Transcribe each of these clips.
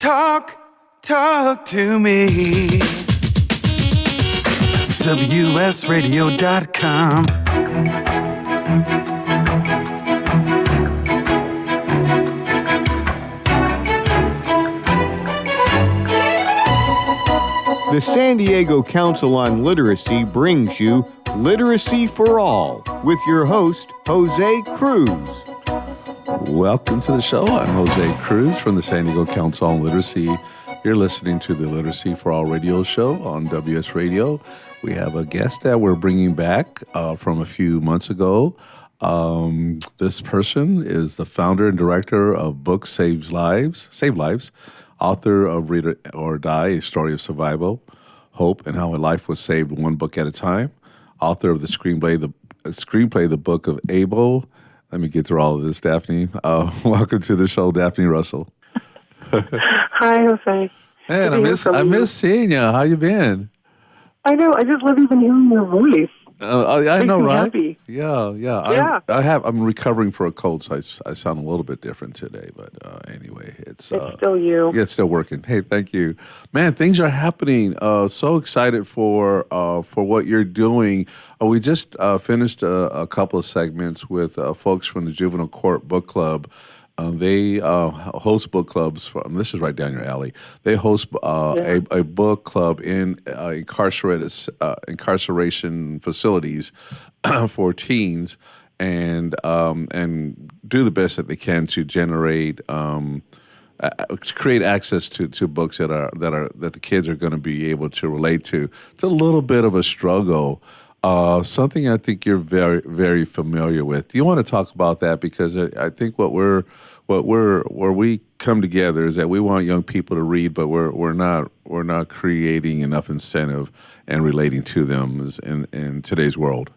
Talk to me. WSRadio.com. The San Diego Council on Literacy brings you Literacy for All with your host, Jose Cruz. Welcome to the show. I'm Jose Cruz from the San Diego Council on Literacy. You're listening to the Literacy for All radio show on WS Radio. We have a guest that we're bringing back from a few months ago. This person is the founder and director of Book Save Lives, author of Read or Die, A Story of Survival, Hope, and How a Life Was Saved One Book at a Time, author of the screenplay, The Book of Abel. Let me get through all of this, Daphne. Welcome to the show, Daphne Russell. Hi, Jose. Man, I miss seeing you. How you been? I know. I just love even hearing your voice. I know, right? Happy. Yeah. I'm recovering for a cold, so I sound a little bit different today. But anyway, it's still you. Yeah, it's still working. Hey, thank you, man. Things are happening. So excited for what you're doing. We just finished a couple of segments with folks from the Juvenile Court Book Club. They host book clubs. This is right down your alley. They host a book club in incarceration facilities for teens, and do the best that they can to generate, create access to books that the kids are going to be able to relate to. It's a little bit of a struggle. Something I think you're very, very familiar with. Do you want to talk about that? Because I think where we come together is that we want young people to read, but we're not creating enough incentive and relating to them in today's world.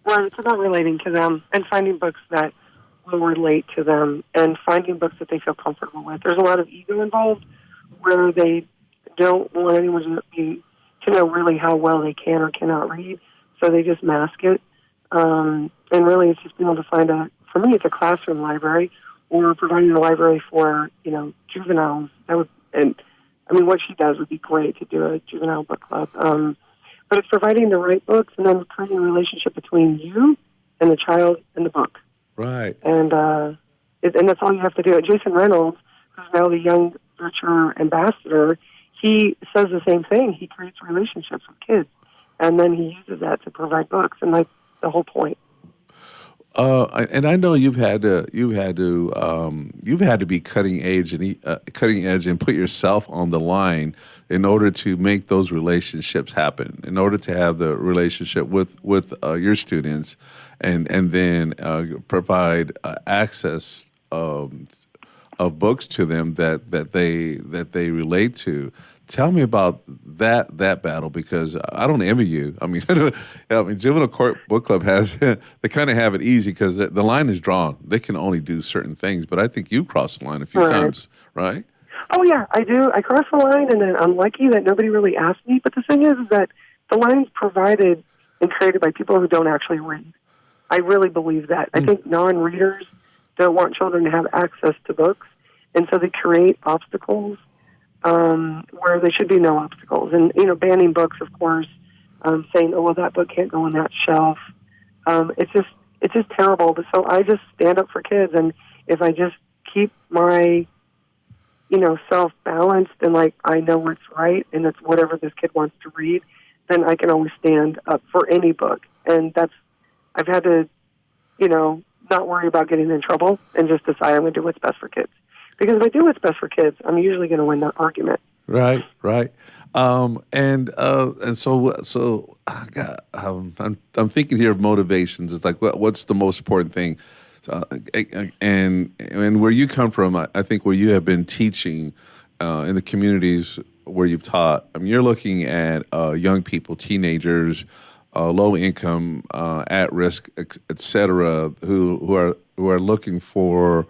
Well, it's about relating to them and finding books that will relate to them and finding books that they feel comfortable with. There's a lot of ego involved where they don't want anyone to know really how well they can or cannot read, so they just mask it. And really, it's just being able to find for me, it's a classroom library, or providing a library for, juveniles. What she does would be great to do a juvenile book club. But it's providing the right books and then creating a relationship between you and the child and the book. Right. And that's all you have to do. Jason Reynolds, who's now the Young Literature Ambassador, he says the same thing. He creates relationships with kids, and then he uses that to provide books, and that's the whole point. And I know you've had to be cutting edge and put yourself on the line in order to make those relationships happen. In order to have the relationship with your students, and then provide access of books to them that they relate to. Tell me about that battle, because I don't envy you. I mean, Juvenile Court Book Club they kind of have it easy because the line is drawn. They can only do certain things, but I think you crossed the line a few times, right? Oh, yeah, I do. I cross the line, and then I'm lucky that nobody really asked me. But the thing is that the line's provided and created by people who don't actually read. I really believe that. I think non-readers don't want children to have access to books, and so they create obstacles where there should be no obstacles. And, banning books, of course, saying, oh, well, that book can't go on that shelf. It's just terrible. But so I just stand up for kids, and if I just keep my, self-balanced and, I know what's right, and it's whatever this kid wants to read, then I can always stand up for any book. And I've had to, not worry about getting in trouble and just decide I'm going to do what's best for kids. Because if I do what's best for kids, I'm usually going to win that argument. Right. And so I'm thinking here of motivations. It's like, what's the most important thing? And where you come from, I think where you have been teaching in the communities where you've taught, you're looking at young people, teenagers, low income, at risk, et cetera, who are looking for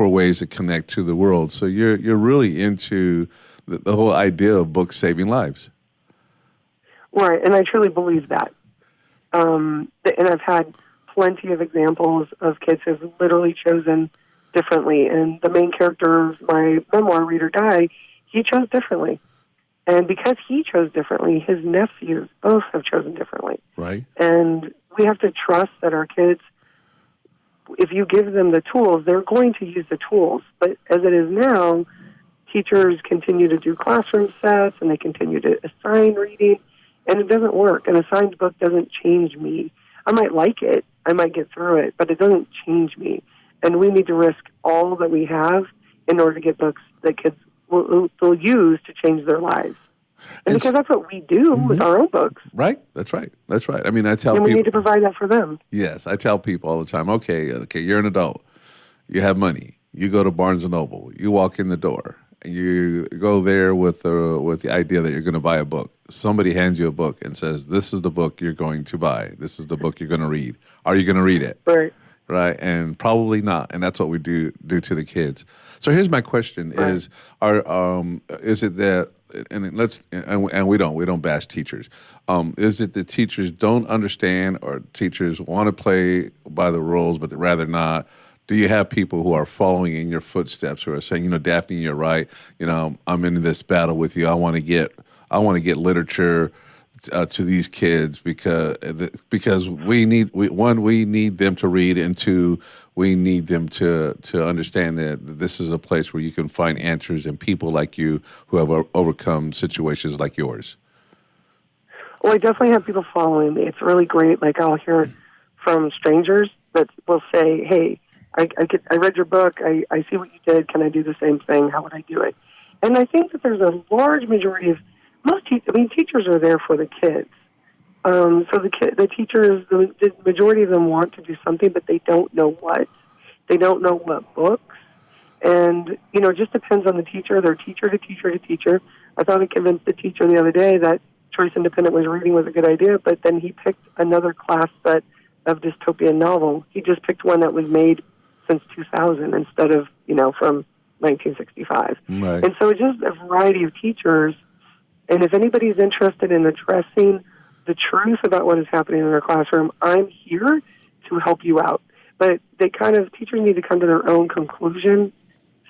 ways to connect to the world. So you're really into the whole idea of books saving lives. Right, and I truly believe that. And I've had plenty of examples of kids who've literally chosen differently. And the main character of my memoir, Read or Die, he chose differently. And because he chose differently, his nephews both have chosen differently. Right. And we have to trust that our kids, if you give them the tools, they're going to use the tools. But as it is now, teachers continue to do classroom sets and they continue to assign reading, and it doesn't work. An assigned book doesn't change me. I might like it, I might get through it, but it doesn't change me. And we need to risk all that we have in order to get books that kids will use to change their lives. And because that's what we do with our own books. Right. That's right. That's right. I mean, I tell and we people. need to provide that for them. Yes. I tell people all the time, okay, you're an adult. You have money. You go to Barnes & Noble. You walk in the door. And you go there with the idea that you're going to buy a book. Somebody hands you a book and says, this is the book you're going to buy. This is the book you're going to read. Are you going to read it? Right. Right, and probably not, and that's what we do to the kids. So here's my question: is it that, and we don't bash teachers. Is it that teachers don't understand, or teachers want to play by the rules but they'd rather not? Do you have people who are following in your footsteps who are saying, Daphne, you're right. I'm in this battle with you. I want to get literature to these kids because we need them to read, and two, we need them to understand that this is a place where you can find answers and people like you who have overcome situations like yours. Well, I definitely have people following me. It's really great. Like, I'll hear from strangers that will say, hey, I read your book. I see what you did. Can I do the same thing? How would I do it? And I think that there's a large majority of teachers are there for the kids. So the teachers, the majority of them want to do something, but they don't know what. They don't know what books. And, it just depends on the teacher. They're teacher to teacher to teacher. I thought I convinced the teacher the other day that Choice Independent reading was a good idea, but then he picked another class set of dystopian novel. He just picked one that was made since 2000 instead of, from 1965. Right. And so it's just a variety of teachers. And if anybody's interested in addressing the truth about what is happening in their classroom, I'm here to help you out. But teachers need to come to their own conclusion,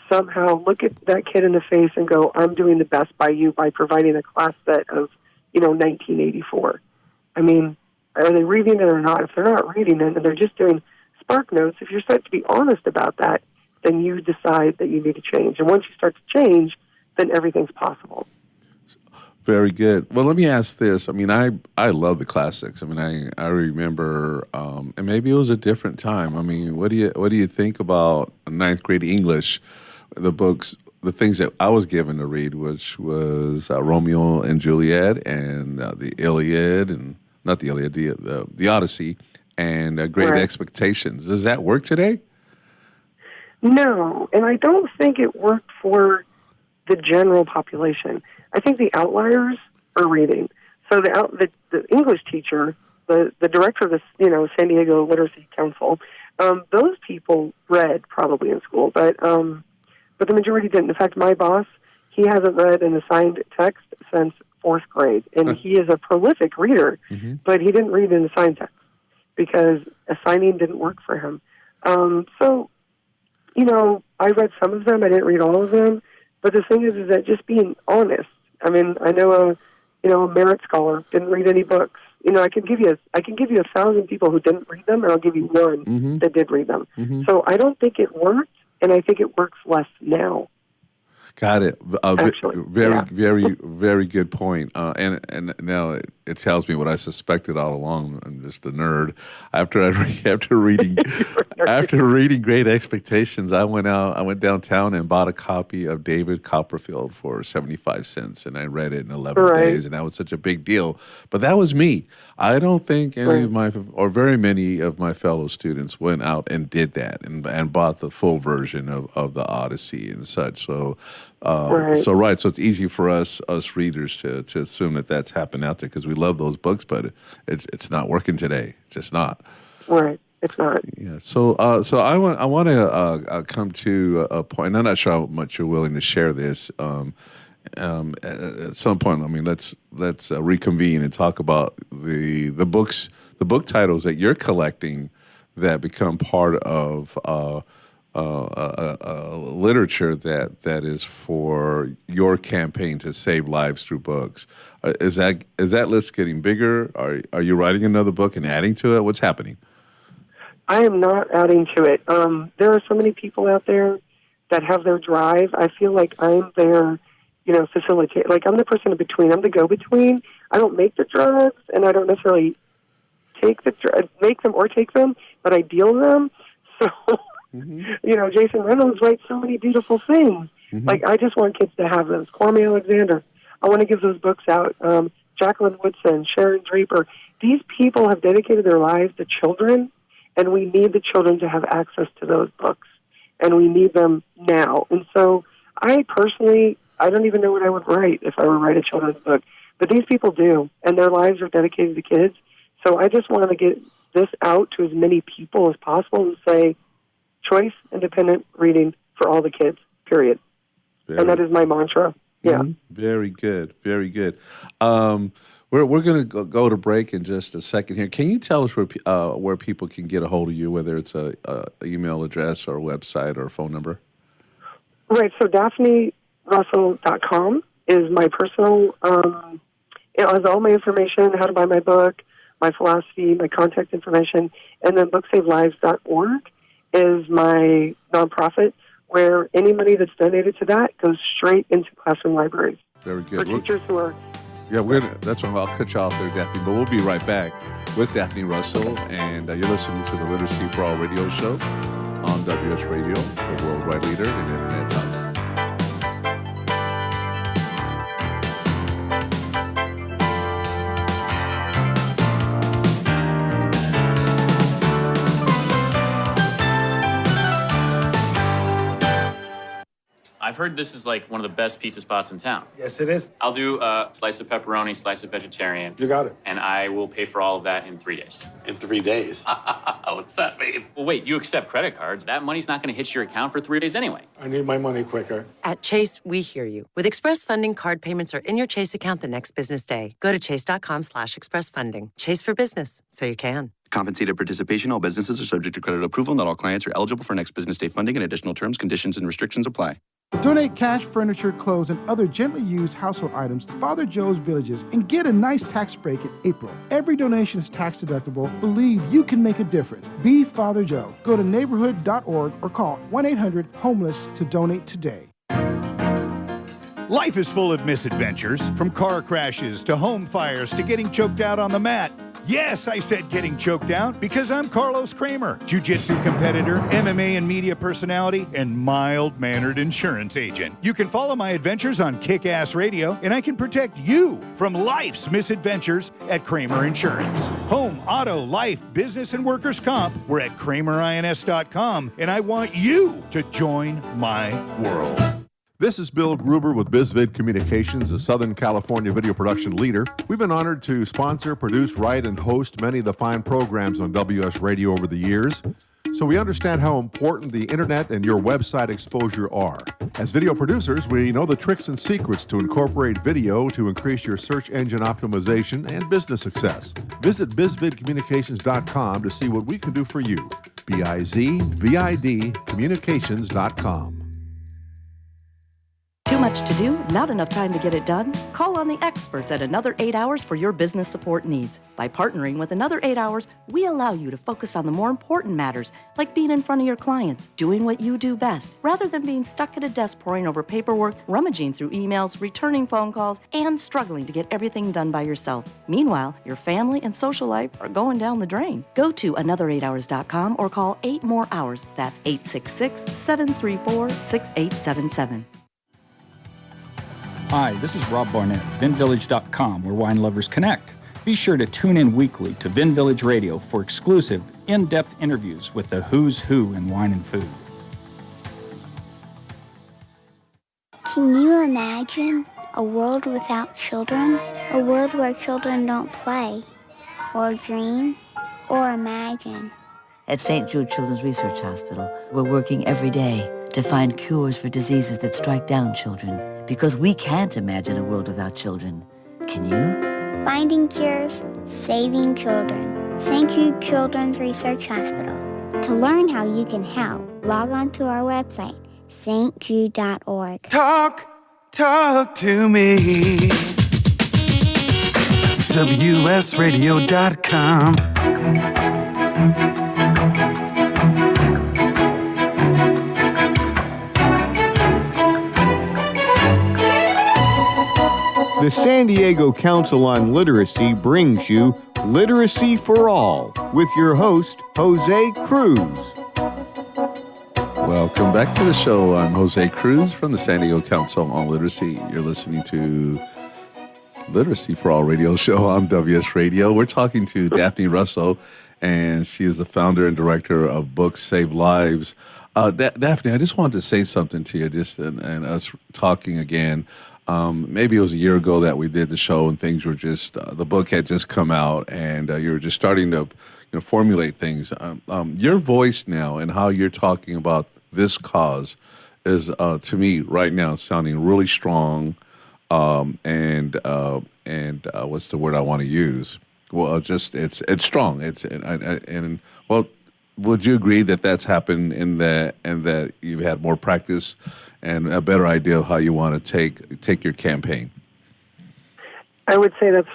somehow look at that kid in the face and go, I'm doing the best by you by providing a class set of, 1984. I mean, are they reading it or not? If they're not reading it and they're just doing Spark Notes, if you're set to be honest about that, then you decide that you need to change. And once you start to change, then everything's possible. Very good. Well, let me ask this. I mean, I love the classics. I mean, I remember, and maybe it was a different time. I mean, what do you think about ninth grade English? The books, the things that I was given to read, which was Romeo and Juliet and the Iliad, and not the Iliad, the Odyssey, and Great Expectations. Does that work today? No, and I don't think it worked for the general population. I think the outliers are reading. So the English teacher, the director of the San Diego Literacy Council, those people read probably in school, but the majority didn't. In fact, my boss, he hasn't read an assigned text since fourth grade, and he is a prolific reader, but he didn't read an assigned text because assigning didn't work for him. So, I read some of them. I didn't read all of them. But the thing is that just being honest. I mean, I know a merit scholar didn't read any books. I can give you 1,000 people who didn't read them, and I'll give you one that did read them. So I don't think it worked, and I think it works less now. Got it. Actually, very, very good point. And now it tells me what I suspected all along. I'm just a nerd. After reading Great Expectations, I went downtown and bought a copy of David Copperfield for 75 cents, and I read it in 11 days, and that was such a big deal. But that was me. I don't think very many of my fellow students went out and did that and bought the full version of the Odyssey and such. So, so it's easy for us readers to assume that that's happened out there because we love those books, but it's not working today. It's just not. Right. It's not. Yeah. So I want to come to a point, and I'm not sure how much you're willing to share this. At some point, I mean, let's reconvene and talk about the book titles that you're collecting that become part of literature that is for your campaign to save lives through books. Is that list getting bigger? Are you writing another book and adding to it? What's happening? I am not adding to it. There are so many people out there that have their drive. I feel like I'm their, facilitate. Like I'm the person in between. I'm the go-between. I don't make the drugs, and I don't necessarily make them or take them, but I deal them. So, Jason Reynolds writes so many beautiful things. Mm-hmm. Like I just want kids to have those. Kwame Alexander. I want to give those books out. Jacqueline Woodson, Sharon Draper. These people have dedicated their lives to children, and we need the children to have access to those books, and we need them now. And so I personally, I don't even know what I would write if I were to write a children's book, but these people do, and their lives are dedicated to kids. So I just wanted to get this out to as many people as possible and say, choice, independent reading for all the kids, period. And that is my mantra. Yeah. Mm-hmm. Very good. Very good. We're going to go to break in just a second here. Can you tell us where people can get a hold of you, whether it's a email address or a website or a phone number? Right. So DaphneRussell.com is my personal, it has all my information, how to buy my book, my philosophy, my contact information, and then booksavelives.org is my nonprofit, where any money that's donated to that goes straight into classroom libraries. Very good. For teachers who are... Yeah, that's why I'll cut you off there, Daphne, but we'll be right back with Daphne Russell, and you're listening to the Literacy for All radio show on WS Radio, the worldwide leader in Internet talk. I've heard this is like one of the best pizza spots in town. Yes, it is. I'll do a slice of pepperoni, slice of vegetarian. You got it. And I will pay for all of that in 3 days. In 3 days? What's that mean? Well, wait, you accept credit cards. That money's not going to hit your account for 3 days anyway. I need my money quicker. At Chase, we hear you. With Express Funding, card payments are in your Chase account the next business day. Go to chase.com/expressfunding. Chase for business, so you can. Compensated participation. All businesses are subject to credit approval. Not all clients are eligible for next business day funding, and additional terms, conditions, and restrictions apply. Donate cash, furniture, clothes, and other gently used household items to Father Joe's Villages and get a nice tax break in April. Every donation is tax deductible. Believe you can make a difference. Be Father Joe. Go to neighborhood.org or call 1-800-HOMELESS to donate today. Life is full of misadventures, from car crashes to home fires to getting choked out on the mat. Yes, I said getting choked out because I'm Carlos Kramer, jiu-jitsu competitor, MMA and media personality, and mild-mannered insurance agent. You can follow my adventures on Kick-Ass Radio, and I can protect you from life's misadventures at Kramer Insurance. Home, auto, life, business, and workers' comp. We're at KramerINS.com, and I want you to join my world. This is Bill Gruber with BizVid Communications, a Southern California video production leader. We've been honored to sponsor, produce, write, and host many of the fine programs on WS Radio over the years. So we understand how important the internet and your website exposure are. As video producers, we know the tricks and secrets to incorporate video to increase your search engine optimization and business success. Visit bizvidcommunications.com to see what we can do for you. BIZVID communications.com. Too much to do? Not enough time to get it done? Call on the experts at Another 8 Hours for your business support needs. By partnering with Another 8 Hours, we allow you to focus on the more important matters, like being in front of your clients, doing what you do best, rather than being stuck at a desk poring over paperwork, rummaging through emails, returning phone calls, and struggling to get everything done by yourself. Meanwhile, your family and social life are going down the drain. Go to another8hours.com or call 8 more hours. That's 866-734-6877. Hi, this is Rob Barnett, VinVillage.com, where wine lovers connect. Be sure to tune in weekly to Vin Village Radio for exclusive, in-depth interviews with the who's who in wine and food. Can you imagine a world without children? A world where children don't play, or dream, or imagine? At St. Jude Children's Research Hospital, we're working every day to find cures for diseases that strike down children. Because we can't imagine a world without children. Can you? Finding cures, saving children. St. Jude Children's Research Hospital. To learn how you can help, log on to our website, stjude.org. Talk to me. WSRadio.com. The San Diego Council on Literacy brings you Literacy for All with your host, Jose Cruz. Welcome back to the show. I'm Jose Cruz from the San Diego Council on Literacy. You're listening to Literacy for All radio show on WS Radio. We're talking to Daphne Russell, and she is the founder and director of Books Save Lives. Daphne, I just wanted to say something to you, and us talking again. Maybe it was a year ago that we did the show, and things were just the book had just come out, and you were just starting to formulate things. Your voice now and how you're talking about this cause is, to me, right now, sounding really strong. And what's the word I want to use? Well, it's strong. Well, would you agree that that's happened and that you've had more practice and a better idea of how you want to take your campaign? I would say that's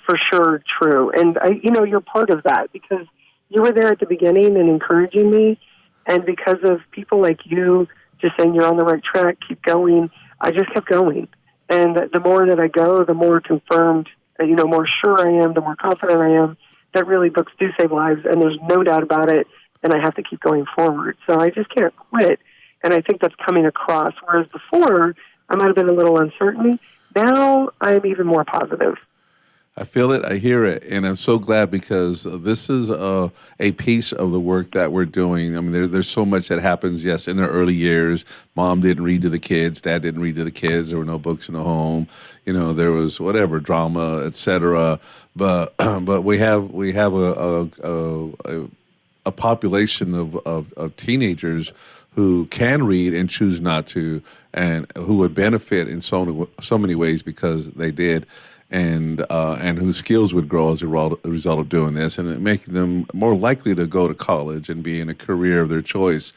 for sure true. And you're part of that because you were there at the beginning and encouraging me. And because of people like you just saying you're on the right track, keep going, I just kept going. And the more that I go, the more confirmed, more sure I am, the more confident I am that really books do save lives. And there's no doubt about it. And I have to keep going forward. So I just can't quit. And I think that's coming across. Whereas before, I might have been a little uncertain. Now I'm even more positive. I feel it, I hear it, and I'm so glad because this is a piece of the work that we're doing. I mean, there's so much that happens, yes, in their early years. Mom didn't read to the kids, Dad didn't read to the kids, there were no books in the home, there was whatever, drama, etc. But we have a population of teenagers who can read and choose not to, and who would benefit in so many ways because they did. And whose skills would grow as a result of doing this, and it making them more likely to go to college and be in a career of their choice.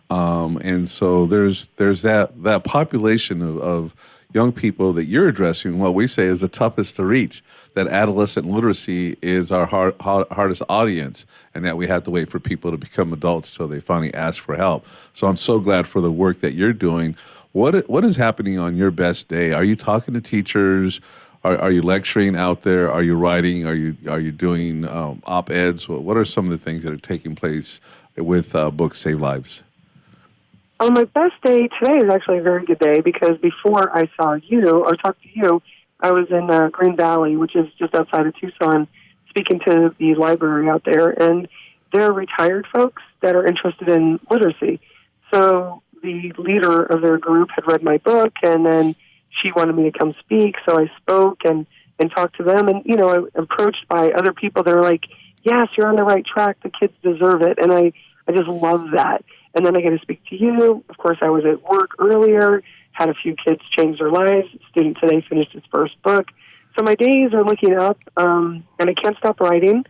And so there's that population of young people that you're addressing. What we say is the toughest to reach. That adolescent literacy is our hardest audience, and that we have to wait for people to become adults till they finally ask for help. So I'm so glad for the work that you're doing. What is happening on your best day? Are you talking to teachers? Are you lecturing out there? Are you writing? Are you doing op-eds? What are some of the things that are taking place with Books Save Lives? On my best day, today is actually a very good day because before I saw you or talked to you, I was in Green Valley, which is just outside of Tucson, speaking to the library out there. And they're retired folks that are interested in literacy. So the leader of their group had read my book, and then she wanted me to come speak, so I spoke and talked to them. And, I was approached by other people that were like, yes, you're on the right track. The kids deserve it. And I just love that. And then I get to speak to you. Of course, I was at work earlier, had a few kids change their lives. A student today finished his first book. So my days are looking up, and I can't stop writing.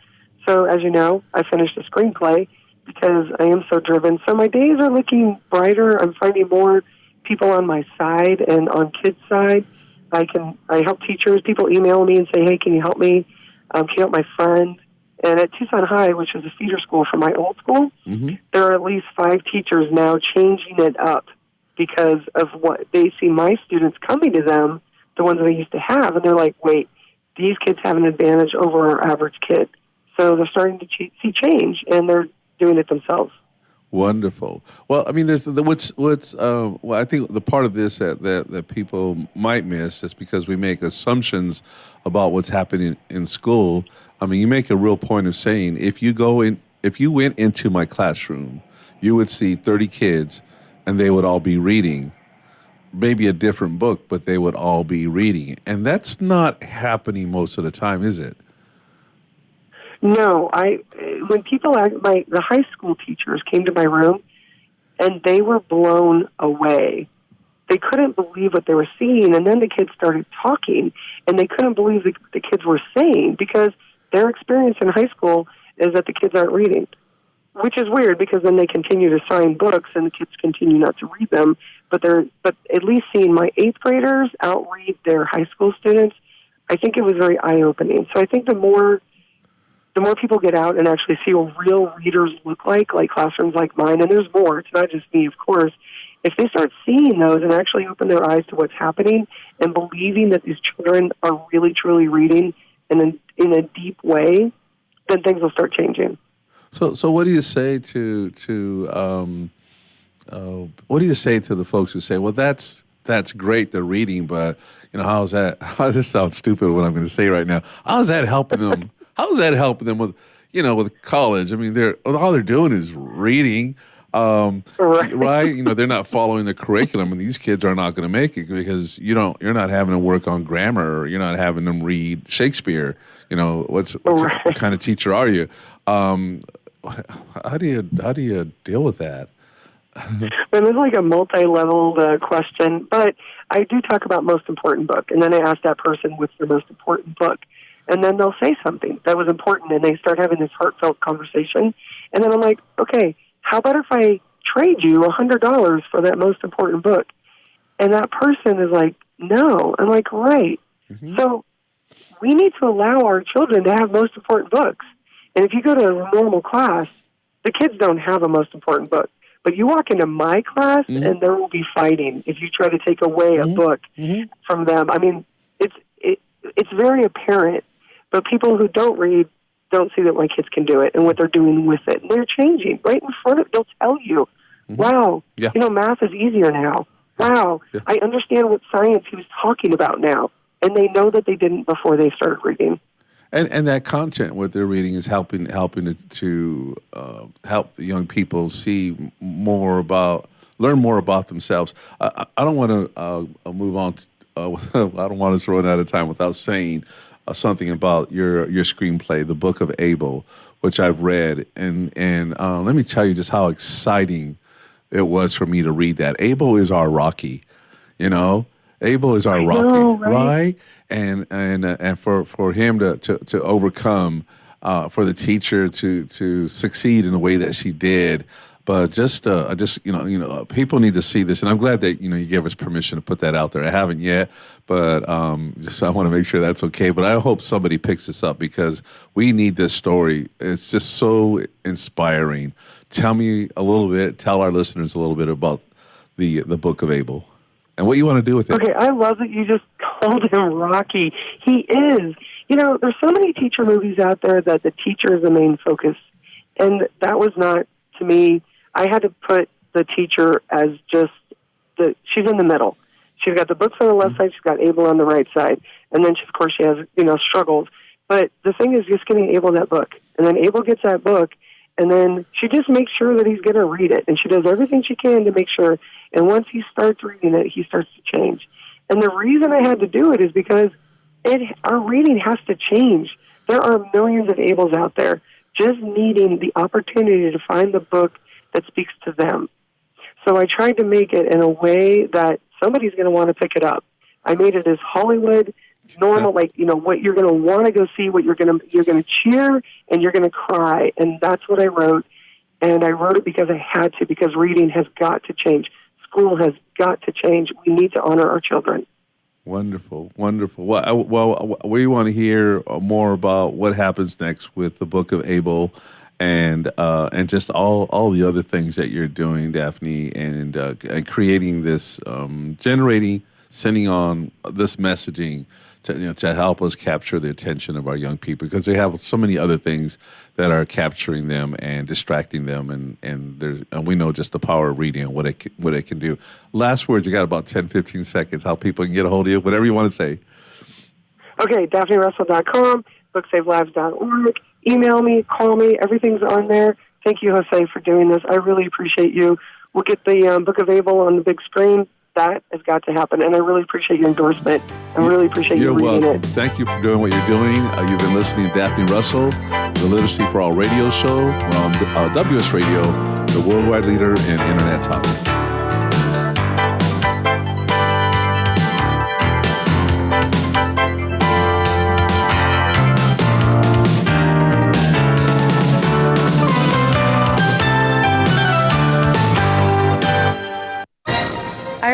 So as you know, I finished a screenplay because I am so driven. So my days are looking brighter. I'm finding more people on my side and on kids' side. I help teachers. People email me and say, hey, can you help me? Can you help my friend? And at Tucson High, which is a feeder school for my old school, there are at least 5 teachers now changing it up because of what they see my students coming to them, the ones that I used to have, and they're like, wait, these kids have an advantage over our average kid. So they're starting to see change, and they're doing it themselves. Wonderful. Well, I mean, there's well, I think the part of this that people might miss is because we make assumptions about what's happening in school. I mean, you make a real point of saying if you went into my classroom, you would see 30 kids, and they would all be reading, maybe a different book, but they would all be reading, and that's not happening most of the time, is it? No, when people, the high school teachers came to my room, and they were blown away. They couldn't believe what they were seeing, and then the kids started talking, and they couldn't believe the kids were saying, because their experience in high school is that the kids aren't reading. which is weird because then they continue to sign books and the kids continue not to read them. But at least seeing my 8th graders outread their high school students, I think it was very eye-opening. So I think the more people get out and actually see what real readers look like classrooms like mine, and there's more, it's not just me, of course, if they start seeing those and actually open their eyes to what's happening and believing that these children are really, truly reading in a deep way, then things will start changing. So what do you say to the folks who say, well, that's great, they're reading, but how's that? This sounds stupid what I'm going to say right now. How's that helping them? How's that helping them with college? I mean, all they're doing is reading, right? They're not following the curriculum, and these kids are not going to make it because you're not having them work on grammar, or you're not having them read Shakespeare. What kind of teacher are you? How do you deal with that? And it's like a multi-level question, but I do talk about most important book, and then I ask that person what's their most important book, and then they'll say something that was important, and they start having this heartfelt conversation, and then I'm like, okay, how about if I trade you $100 for that most important book? And that person is like, no. I'm like, right. Mm-hmm. So we need to allow our children to have most important books. And if you go to a normal class, the kids don't have a most important book. But you walk into my class, mm-hmm. and there will be fighting if you try to take away a book mm-hmm. from them. I mean, it's very apparent. But people who don't read don't see that my kids can do it and what they're doing with it. And they're changing right in front of it. They'll tell you, mm-hmm. wow, math is easier now. Wow, I understand what science he was talking about now. And they know that they didn't before they started reading. And that content, what they're reading, is helping to help the young people learn more about themselves. I don't want to move on. I don't want us to run out of time without saying something about your screenplay, The Book of Abel, which I've read, and let me tell you just how exciting it was for me to read that. Abel is our Rocky, Abel is our Rocky, right? And for him to overcome, for the teacher to succeed in the way that she did. But people need to see this, and I'm glad that you gave us permission to put that out there. I haven't yet, but I want to make sure that's okay. But I hope somebody picks this up because we need this story. It's just so inspiring. Tell our listeners a little bit about the Book of Abel and what you want to do with it. Okay, I love that you just called him Rocky. He is. There's so many teacher movies out there that the teacher is the main focus, and that was not, to me. I had to put the teacher as just she's in the middle. She's got the books on the left side, she's got Abel on the right side, and then of course she has, struggles. But the thing is just getting Abel that book, and then Abel gets that book, and then she just makes sure that he's going to read it, and she does everything she can to make sure, and once he starts reading it, he starts to change. And the reason I had to do it is because our reading has to change. There are millions of Abels out there just needing the opportunity to find the book that speaks to them. So I tried to make it in a way that somebody's going to want to pick it up. I made it as Hollywood, normal, what you're going to want to go see, what you're going to cheer, and you're going to cry. And that's what I wrote. And I wrote it because I had to, because reading has got to change. School has got to change. We need to honor our children. Wonderful, wonderful. Well, we want to hear more about what happens next with the Book of Abel, and just all the other things that you're doing, Daphne, and creating this, sending on this messaging to help us capture the attention of our young people, because they have so many other things that are capturing them and distracting them, and we know just the power of reading and what it can do. Last words, you got about 10, 15 seconds, how people can get a hold of you, whatever you want to say. Okay, DaphneRussell.com, BooksSaveLives.org. Email me, call me, everything's on there. Thank you, Jose, for doing this. I really appreciate you. We'll get the Book of Abel on the big screen. That has got to happen, and I really appreciate your endorsement. I really appreciate you reading it. Thank you for doing what you're doing. You've been listening to Daphne Russell, the Literacy for All radio show. We're on WS Radio, the worldwide leader in Internet talk.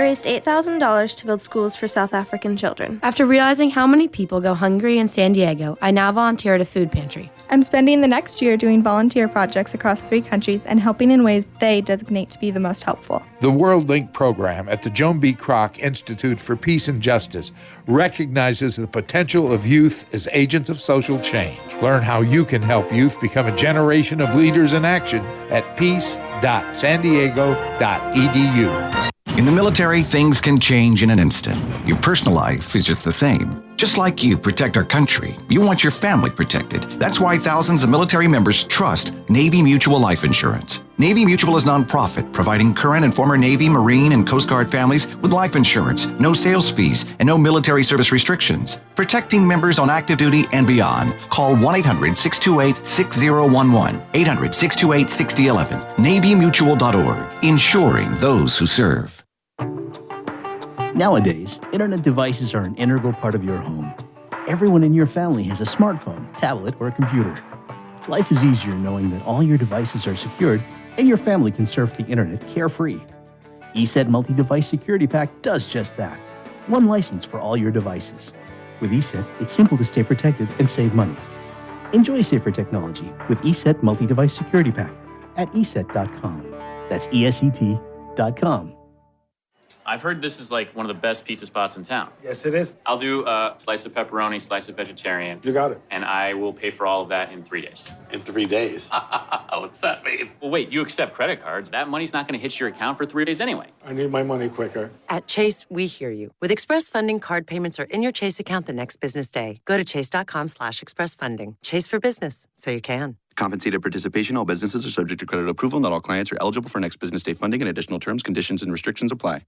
raised $8,000 to build schools for South African children. After realizing how many people go hungry in San Diego, I now volunteer at a food pantry. I'm spending the next year doing volunteer projects across 3 countries and helping in ways they designate to be the most helpful. The World Link program at the Joan B. Kroc Institute for Peace and Justice recognizes the potential of youth as agents of social change. Learn how you can help youth become a generation of leaders in action at peace.sandiego.edu. In the military, things can change in an instant. Your personal life is just the same. Just like you protect our country, you want your family protected. That's why thousands of military members trust Navy Mutual Life Insurance. Navy Mutual is nonprofit, providing current and former Navy, Marine, and Coast Guard families with life insurance, no sales fees, and no military service restrictions. Protecting members on active duty and beyond. Call 1-800-628-6011, 800-628-6011, NavyMutual.org, insuring those who serve. Nowadays, internet devices are an integral part of your home. Everyone in your family has a smartphone, tablet, or a computer. Life is easier knowing that all your devices are secured and your family can surf the internet carefree. ESET Multi-Device Security Pack does just that. One license for all your devices. With ESET, it's simple to stay protected and save money. Enjoy safer technology with ESET Multi-Device Security Pack at ESET.com. That's ESET.com. I've heard this is like one of the best pizza spots in town. Yes, it is. I'll do a slice of pepperoni, slice of vegetarian. You got it. And I will pay for all of that in 3 days. In 3 days? What's that mean? Well, wait, you accept credit cards. That money's not going to hit your account for 3 days anyway. I need my money quicker. At Chase, we hear you. With Express Funding, card payments are in your Chase account the next business day. Go to chase.com/expressfunding. Chase for business, so you can. Compensated participation. All businesses are subject to credit approval. Not all clients are eligible for next business day funding, and additional terms, conditions, and restrictions apply.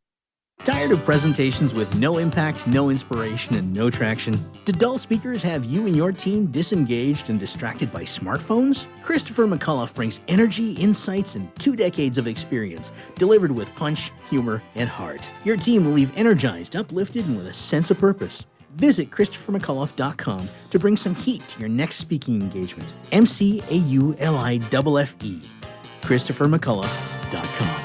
Tired of presentations with no impact, no inspiration, and no traction? Do dull speakers have you and your team disengaged and distracted by smartphones? Christopher McCullough brings energy, insights, and 2 decades of experience, delivered with punch, humor, and heart. Your team will leave energized, uplifted, and with a sense of purpose. Visit ChristopherMcCullough.com to bring some heat to your next speaking engagement. McCulloughe. ChristopherMcCullough.com.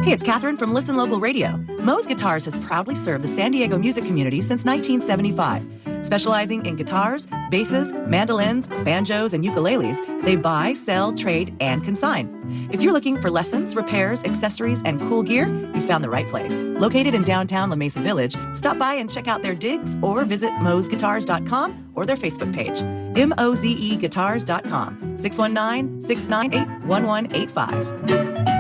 Hey, it's Catherine from Listen Local Radio. Moe's Guitars has proudly served the San Diego music community since 1975. Specializing in guitars, basses, mandolins, banjos, and ukuleles, they buy, sell, trade, and consign. If you're looking for lessons, repairs, accessories, and cool gear, you found the right place. Located in downtown La Mesa Village, stop by and check out their digs or visit moesguitars.com or their Facebook page. MOZEguitars.com, 619-698-1185.